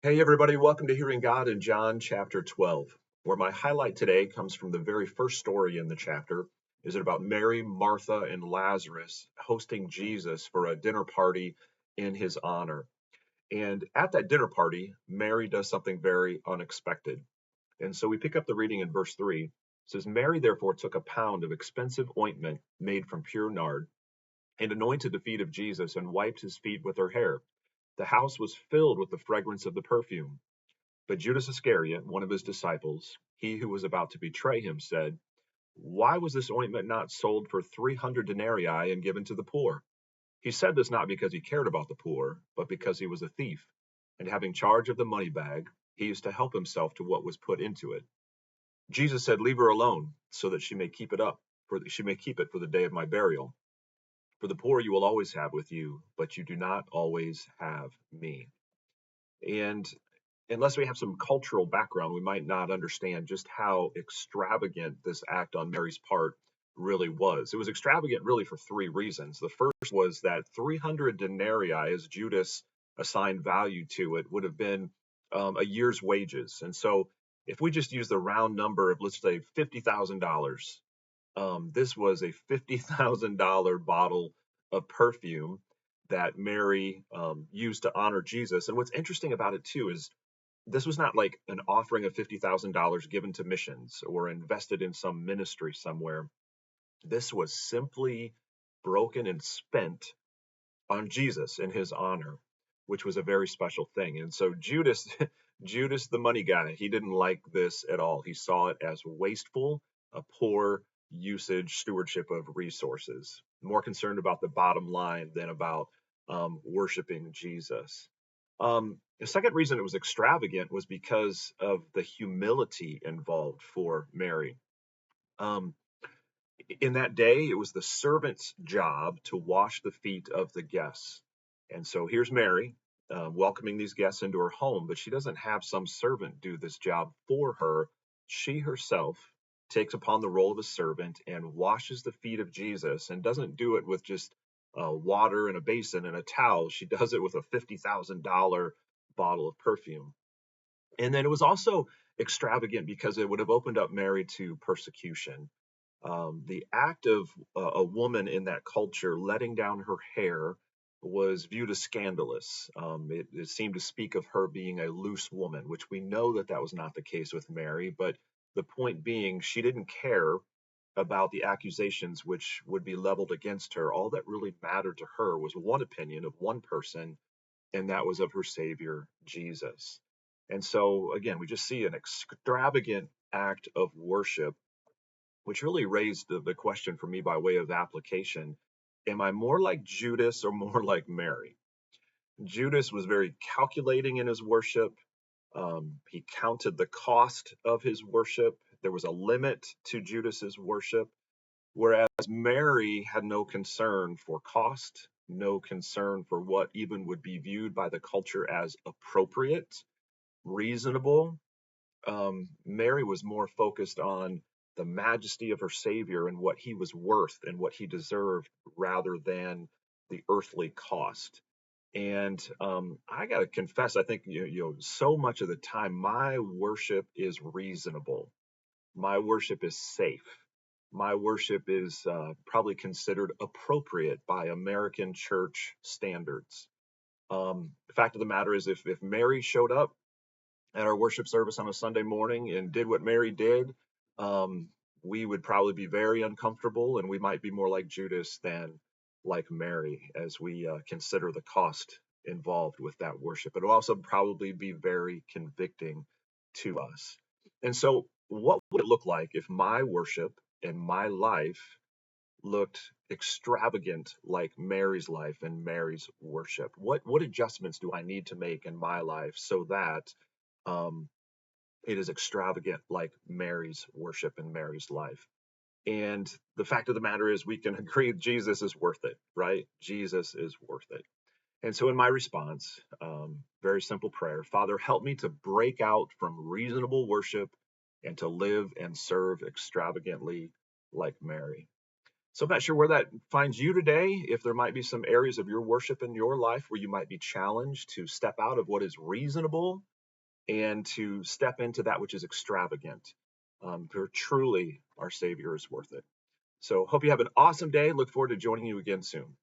Hey, everybody, welcome to Hearing God in John chapter 12, where my highlight today comes from the very first story in the chapter. Is it about Mary, Martha, and Lazarus hosting Jesus for a dinner party in his honor? And at that dinner party, Mary does something very unexpected. And so we pick up the reading in verse 3. It says, Mary therefore took a pound of expensive ointment made from pure nard and anointed the feet of Jesus and wiped his feet with her hair. The house was filled with the fragrance of the perfume. But Judas Iscariot, one of his disciples, he who was about to betray him, said, Why was this ointment not sold for 300 denarii and given to the poor? He said this not because he cared about the poor, but because he was a thief, and having charge of the money bag, he used to help himself to what was put into it. Jesus said, Leave her alone, so that she may keep it up, for she may keep it for the day of my burial. For the poor you will always have with you, but you do not always have me. And unless we have some cultural background, we might not understand just how extravagant this act on Mary's part really was. It was extravagant really for three reasons. The first was that 300 denarii, as Judas assigned value to it, would have been a year's wages. And so if we just use the round number of, let's say, $50,000, this was a $50,000 bottle of perfume that Mary used to honor Jesus. And what's interesting about it, too, is this was not like an offering of $50,000 given to missions or invested in some ministry somewhere. This was simply broken and spent on Jesus in his honor, which was a very special thing. And so Judas, Judas, the money guy, he didn't like this at all. He saw it as wasteful, a poor usage, stewardship of resources, more concerned about the bottom line than about worshiping Jesus. The second reason it was extravagant was because of the humility involved for Mary. Um, in that day, it was the servant's job to wash the feet of the guests. And so here's Mary welcoming these guests into her home, but she doesn't have some servant do this job for her. She herself takes upon the role of a servant and washes the feet of Jesus, and doesn't do it with just water and a basin and a towel. She does it with a $50,000 bottle of perfume. And then it was also extravagant because it would have opened up Mary to persecution. The act of a woman in that culture letting down her hair was viewed as scandalous. It seemed to speak of her being a loose woman, which we know that that was not the case with Mary. But the point being, she didn't care about the accusations which would be leveled against her. All that really mattered to her was one opinion of one person, and that was of her Savior, Jesus. And so, again, we just see an extravagant act of worship, which really raised the question for me by way of application. Am I more like Judas or more like Mary? Judas was very calculating in his worship. He counted the cost of his worship. There was a limit to Judas's worship, whereas Mary had no concern for cost, no concern for what even would be viewed by the culture as appropriate, reasonable. Mary was more focused on the majesty of her Savior and what he was worth and what he deserved rather than the earthly cost. And I got to confess, I think so much of the time my worship is reasonable. My worship is safe. My worship is probably considered appropriate by American church standards. The fact of the matter is, if Mary showed up at our worship service on a Sunday morning and did what Mary did, um, we would probably be very uncomfortable, and we might be more like Judas than like Mary as we consider the cost involved with that worship. It will also probably be very convicting to us. And so, what would it look like if my worship and my life looked extravagant like Mary's life and Mary's worship? What adjustments do I need to make in my life so that um, it is extravagant like Mary's worship and Mary's life? And the fact of the matter is, we can agree Jesus is worth it, right? Jesus is worth it. And so, in my response, very simple prayer: Father, help me to break out from reasonable worship and to live and serve extravagantly like Mary. So I'm not sure where that finds you today, if there might be some areas of your worship in your life where you might be challenged to step out of what is reasonable and to step into that which is extravagant. For truly our Savior is worth it. So hope you have an awesome day. Look forward to joining you again soon.